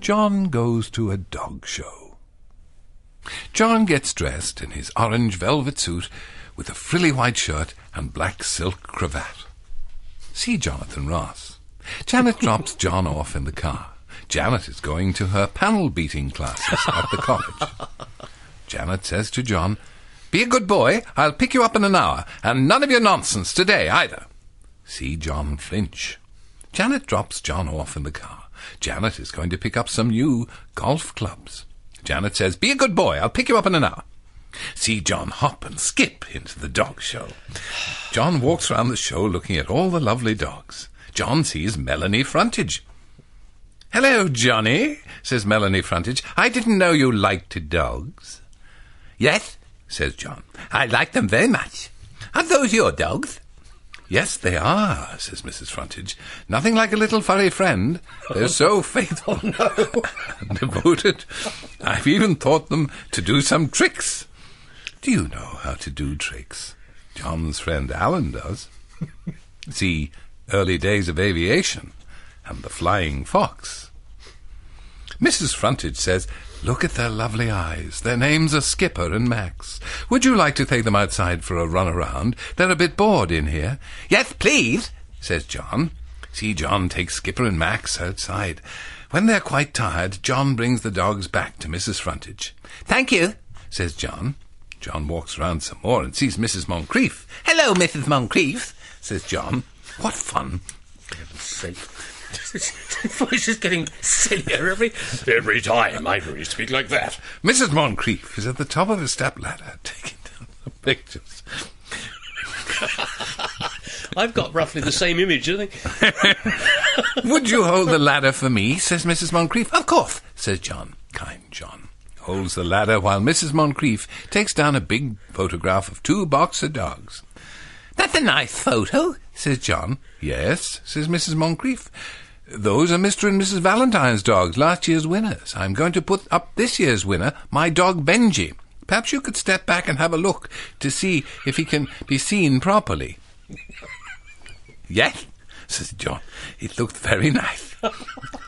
John goes to a dog show. John gets dressed in his orange velvet suit with a frilly white shirt and black silk cravat. See Jonathan Ross. Janet drops John off in the car. Janet is going to her panel beating classes at the college. Janet says to John, "Be a good boy, I'll pick you up in an hour, and none of your nonsense today either." See John flinch. Janet drops John off in the car. Janet is going to pick up some new golf clubs. Janet says, "Be a good boy, I'll pick you up in an hour." See John hop and skip into the dog show. John walks around the show looking at all the lovely dogs. John sees Melanie Frontage. "Hello, Johnny," says Melanie Frontage. "I didn't know you liked dogs." "Yes," says John, "I like them very much. Are those your dogs?" "Yes, they are," says Mrs. Frontage. "Nothing like a little furry friend. They're so faithful and devoted. I've even taught them to do some tricks." "Do you know how to do tricks?" John's friend Alan does. See Early Days of Aviation and the Flying Fox. Mrs. Frontage says, "Look at their lovely eyes. Their names are Skipper and Max. Would you like to take them outside for a run around? They're a bit bored in here." "Yes, please," says John. See John take Skipper and Max outside. When they're quite tired, John brings the dogs back to Mrs. Frontage. "Thank you," says John. John walks round some more and sees Mrs. Moncrief. "Hello, Mrs. Moncrief," says John. What fun. For heaven's sake. The voice is getting sillier every time I hear you speak like that. Mrs. Moncrief is at the top of a step ladder taking down the pictures. I've got roughly the same image, I think. "Would you hold the ladder for me?" says Mrs. Moncrief. "Of course," says John. Kind John holds the ladder while Mrs. Moncrief takes down a big photograph of 2 boxer dogs. "That's a nice photo," says John. "Yes," says Mrs. Moncrief. "Those are Mr. and Mrs. Valentine's dogs, last year's winners. I'm going to put up this year's winner, my dog Benji. Perhaps you could step back and have a look to see if he can be seen properly." "Yes," says John. "It looked very nice."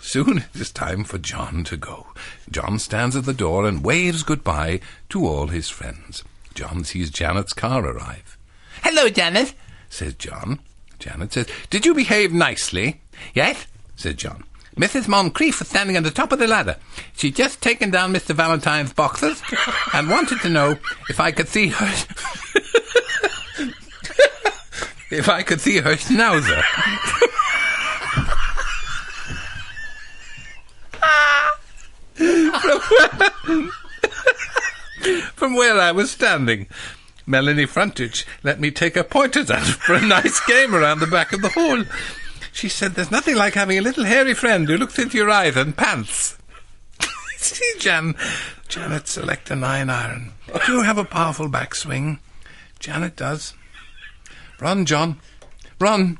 Soon it is time for John to go. John stands at the door and waves goodbye to all his friends. John sees Janet's car arrive. "Hello, Janet," says John. Janet says, "Did you behave nicely?" "Yes," says John. "Mrs. Moncrief was standing at the top of the ladder. She'd just taken down Mr. Valentine's boxes and wanted to know if I could see her... if I could see her schnauzer." From where I was standing, Melanie Frontage let me take her pointers out for a nice game around the back of the hall. She said, "There's nothing like having a little hairy friend who looks into your eyes and pants." See, Janet select a 9-iron. Do you have a powerful backswing? Janet does. "Run, John, run."